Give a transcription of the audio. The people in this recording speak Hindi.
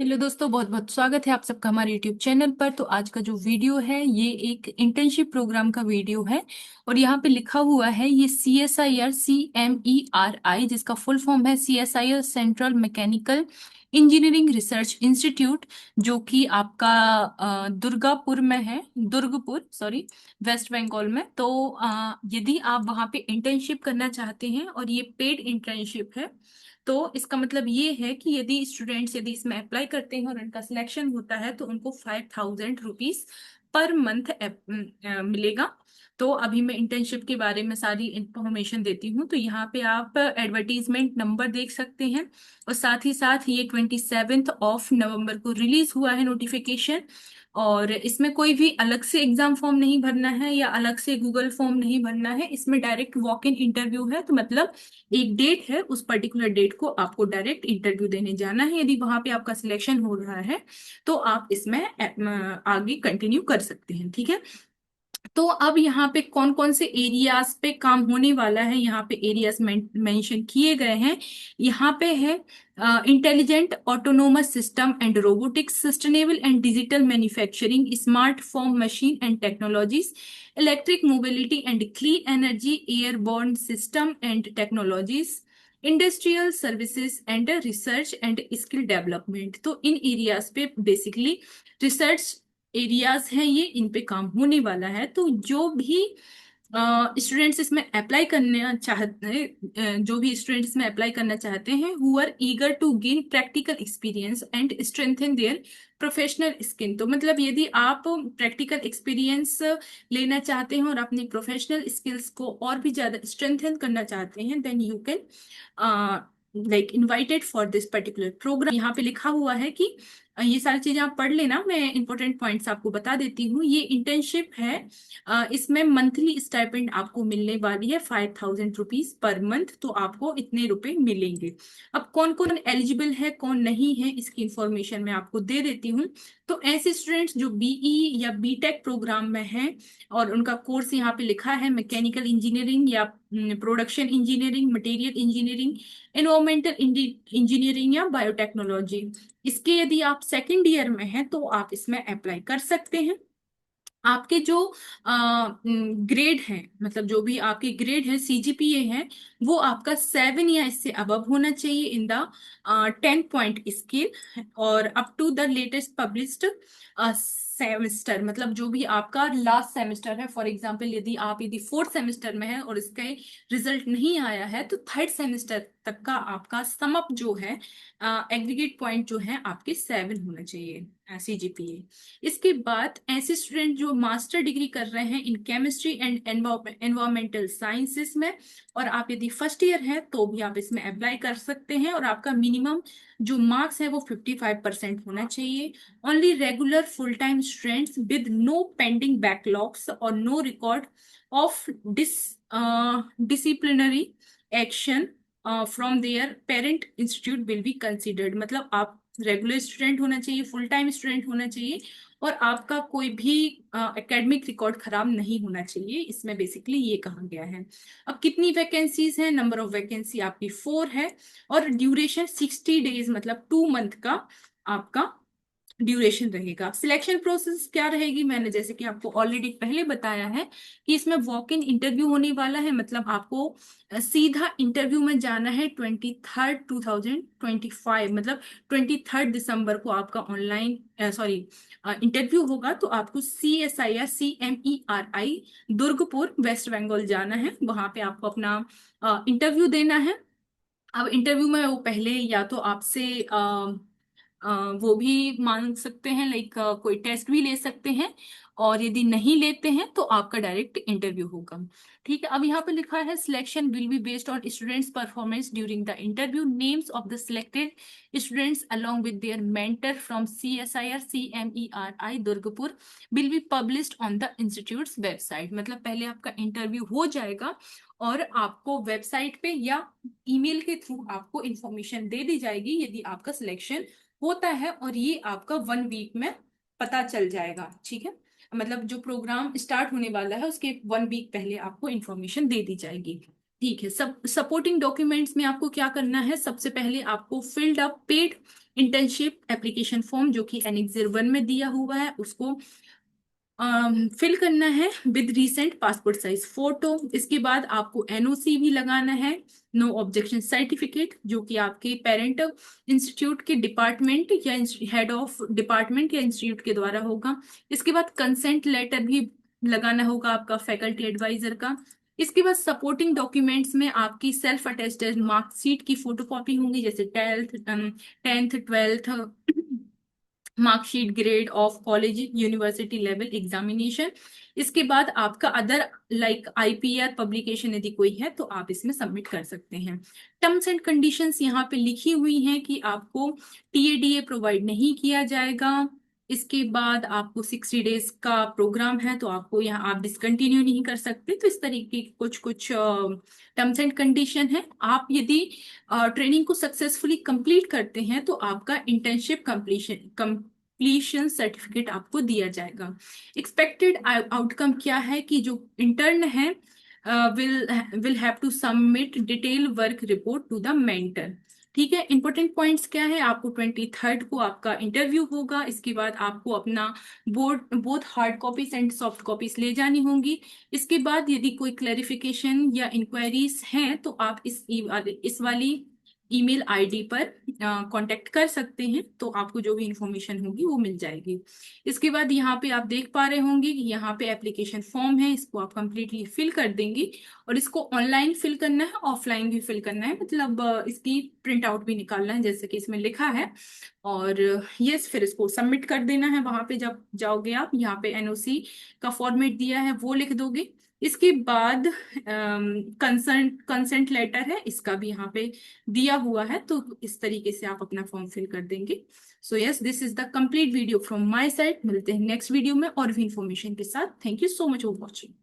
हेलो दोस्तों, बहुत बहुत स्वागत है आप सबका हमारे यूट्यूब चैनल पर। तो आज का जो वीडियो है ये एक इंटर्नशिप प्रोग्राम का वीडियो है। और यहाँ पे लिखा हुआ है ये CSIR, जिसका फुल फॉर्म है CSIR central mechanical engineering research institute, जो कि आपका दुर्गापुर में है, दुर्गपुर सॉरी, वेस्ट बंगाल में। तो यदि आप वहाँ पे इंटर्नशिप करना चाहते हैं और ये पेड इंटर्नशिप है, तो इसका मतलब ये है कि यदि स्टूडेंट्स यदि इसमें अप्लाई करते हैं और उनका सिलेक्शन होता है तो उनको 5000 रुपीज पर मंथ मिलेगा। तो अभी मैं इंटर्नशिप के बारे में सारी इंफॉर्मेशन देती हूँ। तो यहाँ पे आप एडवर्टीजमेंट नंबर देख सकते हैं, और साथ ही साथ ये 27 ऑफ नवंबर को रिलीज हुआ है नोटिफिकेशन। और इसमें कोई भी अलग से एग्जाम फॉर्म नहीं भरना है या अलग से गूगल फॉर्म नहीं भरना है। इसमें डायरेक्ट वॉक इन इंटरव्यू है। तो मतलब एक डेट है, उस पर्टिकुलर डेट को आपको डायरेक्ट इंटरव्यू देने जाना है। यदि वहां पे आपका सिलेक्शन हो रहा है तो आप इसमें आगे कंटिन्यू कर सकते हैं। ठीक है। तो अब यहाँ पे कौन कौन से एरियाज पे काम होने वाला है, यहाँ पे एरियाज मेंशन किए गए हैं। यहाँ पे है intelligent autonomous system and robotics, sustainable and digital manufacturing, smart form machine and technologies, electric mobility and clean energy, airborne system and technologies, industrial services and research and skill development. तो इन एरियाज पे बेसिकली रिसर्च एरियाज हैं, ये इन पे काम होने वाला है। तो जो भी स्टूडेंट्स इसमें अप्लाई करना चाहते हैं, जो भी स्टूडेंट्स इसमें अप्लाई करना चाहते हैं, who are eager to gain practical experience and strengthen their professional skill. तो मतलब यदि आप प्रैक्टिकल एक्सपीरियंस लेना चाहते हैं और अपनी प्रोफेशनल स्किल्स को और भी ज्यादा स्ट्रेंथन करना चाहते हैं, then you can like invited for this particular programme. यहाँ पे लिखा हुआ है कि ये सारी चीजें आप पढ़ लेना, मैं इंपॉर्टेंट पॉइंट्स आपको बता देती हूँ। ये इंटर्नशिप है, इसमें मंथली स्टाइपेंड आपको मिलने वाली है 5000 रुपीज पर मंथ। तो आपको इतने रुपए मिलेंगे। अब कौन कौन एलिजिबल है कौन नहीं है इसकी इंफॉर्मेशन मैं आपको दे देती हूँ। तो ऐसे स्टूडेंट्स जो बीई या बीटेक प्रोग्राम में हैं और उनका कोर्स यहाँ पे लिखा है मैकेनिकल इंजीनियरिंग या production engineering, material engineering, environmental engineering या बायोटेक्नोलॉजी, इसके यदि आप सेकेंड ईयर में हैं तो आप इसमें अप्लाई कर सकते हैं। आपके जो ग्रेड है, मतलब जो भी आपके ग्रेड है, सीजीपीए है, वो आपका 7 या इससे अबव होना चाहिए इन द 10 पॉइंट स्केल, और up to the latest published semester. मतलब जो भी आपका लास्ट सेमेस्टर है, फॉर एग्जांपल यदि फोर्थ सेमेस्टर में है और इसका रिजल्ट नहीं आया है तो थर्ड सेमेस्टर तक का आपका समअप जो है, एग्रीगेट पॉइंट जो है आपके 7 होना चाहिए सीजीपीए। इसके बाद ऐसे स्टूडेंट जो मास्टर डिग्री कर रहे हैं in chemistry and environmental sciences में, और आप यदि फर्स्ट ईयर है तो भी आप इसमें अप्लाई कर सकते हैं, और आपका मिनिमम जो मार्क्स है वो 55% होना चाहिए। Only regular full time students with no pending backlogs और no record of disciplinary action from their parent institute will be considered. मतलब आप रेगुलर स्टूडेंट होना चाहिए, फुल टाइम स्टूडेंट होना चाहिए, और आपका कोई भी एकेडमिक रिकॉर्ड खराब नहीं होना चाहिए। इसमें बेसिकली ये कहा गया है। अब कितनी वैकेंसीज हैं, नंबर ऑफ वैकेंसी आपकी 4 है, और ड्यूरेशन 60 डेज मतलब 2 मंथ का आपका ड्यूरेशन रहेगा। सिलेक्शन प्रोसेस क्या रहेगी, मैंने जैसे कि आपको ऑलरेडी पहले बताया है कि इसमें वॉक इन इंटरव्यू होने वाला है। मतलब आपको सीधा इंटरव्यू में जाना है 23/3/2025, मतलब 23 दिसंबर को आपका ऑनलाइन सॉरी इंटरव्यू होगा। तो आपको CSIR दुर्गपुर वेस्ट बंगाल जाना है, वहां पे आपको अपना इंटरव्यू देना है। अब इंटरव्यू में वो पहले या तो आपसे अ, वो भी मांग सकते हैं, लाइक कोई टेस्ट भी ले सकते हैं, और यदि नहीं लेते हैं तो आपका डायरेक्ट इंटरव्यू होगा। ठीक है। अब यहाँ पे लिखा है selection will be based on students performance during the interview, names of the selected students along with their mentor from CSIR Durgapur will be published on the institute's website। मतलब पहले आपका इंटरव्यू हो जाएगा और आपको वेबसाइट पे या ईमेल के थ्रू आपको इंफॉर्मेशन दे दी जाएगी यदि आपका सिलेक्शन होता है, और ये आपका 1 वीक में पता चल जाएगा। ठीक है। मतलब जो प्रोग्राम स्टार्ट होने वाला है उसके 1 वीक पहले आपको इंफॉर्मेशन दे दी जाएगी। ठीक है। सब सपोर्टिंग डॉक्यूमेंट्स में आपको क्या करना है, सबसे पहले आपको filled up paid internship application form जो कि एनेक्सर 1 में दिया हुआ है उसको फिल करना है with recent passport size photo. इसके बाद आपको एनओसी भी लगाना है, नो ऑब्जेक्शन सर्टिफिकेट, जो कि आपके पेरेंट इंस्टीट्यूट के डिपार्टमेंट या हेड ऑफ डिपार्टमेंट या इंस्टीट्यूट के द्वारा होगा। इसके बाद कंसेंट लेटर भी लगाना होगा आपका फैकल्टी एडवाइजर का। इसके बाद सपोर्टिंग डॉक्यूमेंट्स में आपकी सेल्फ अटेस्टेड मार्कशीट की फोटोकॉपी होंगी, जैसे 10th 12th marksheet, grade of college university level examination. इसके बाद आपका अदर लाइक आईपीआर पब्लिकेशन यदि कोई है तो आप इसमें सबमिट कर सकते हैं। टर्म्स एंड कंडीशंस यहाँ पे लिखी हुई हैं कि आपको टीएडीए प्रोवाइड नहीं किया जाएगा। इसके बाद आपको 60 डेज का प्रोग्राम है तो आपको यहाँ आप डिसकंटिन्यू नहीं कर सकते। तो इस तरीके की कुछ कुछ टर्म्स एंड कंडीशन है। आप यदि ट्रेनिंग को सक्सेसफुली कंप्लीट करते हैं तो आपका इंटर्नशिप कंप्लीशन सर्टिफिकेट आपको दिया जाएगा। एक्सपेक्टेड आउटकम क्या है कि जो इंटर्न है will have to submit detail work report to the mentor. ठीक है। इंपॉर्टेंट पॉइंट्स क्या है, आपको 23rd को आपका इंटरव्यू होगा। इसके बाद आपको अपना both hard copies and soft copies ले जानी होंगी। इसके बाद यदि कोई क्लैरिफिकेशन या इंक्वायरीज हैं तो आप इस वाली ईमेल आईडी पर कांटेक्ट कर सकते हैं, तो आपको जो भी इंफॉर्मेशन होगी वो मिल जाएगी। इसके बाद यहाँ पे आप देख पा रहे होंगे कि यहाँ पे एप्लीकेशन फॉर्म है, इसको आप कंप्लीटली फिल कर देंगे। और इसको ऑनलाइन फिल करना है, ऑफलाइन भी फिल करना है, मतलब इसकी प्रिंट आउट भी निकालना है जैसे कि इसमें लिखा है। और यस, फिर इसको सबमिट कर देना है। वहां पे जब जाओगे आप, यहाँ पे एनओसी का फॉर्मेट दिया है वो लिख दोगे। इसके बाद कंसेंट लेटर है, इसका भी यहाँ पे दिया हुआ है, तो इस तरीके से आप अपना फॉर्म फिल कर देंगे। So yes, this is the complete video from my side. मिलते हैं नेक्स्ट वीडियो में और भी इंफॉर्मेशन के साथ। Thank you so much for watching.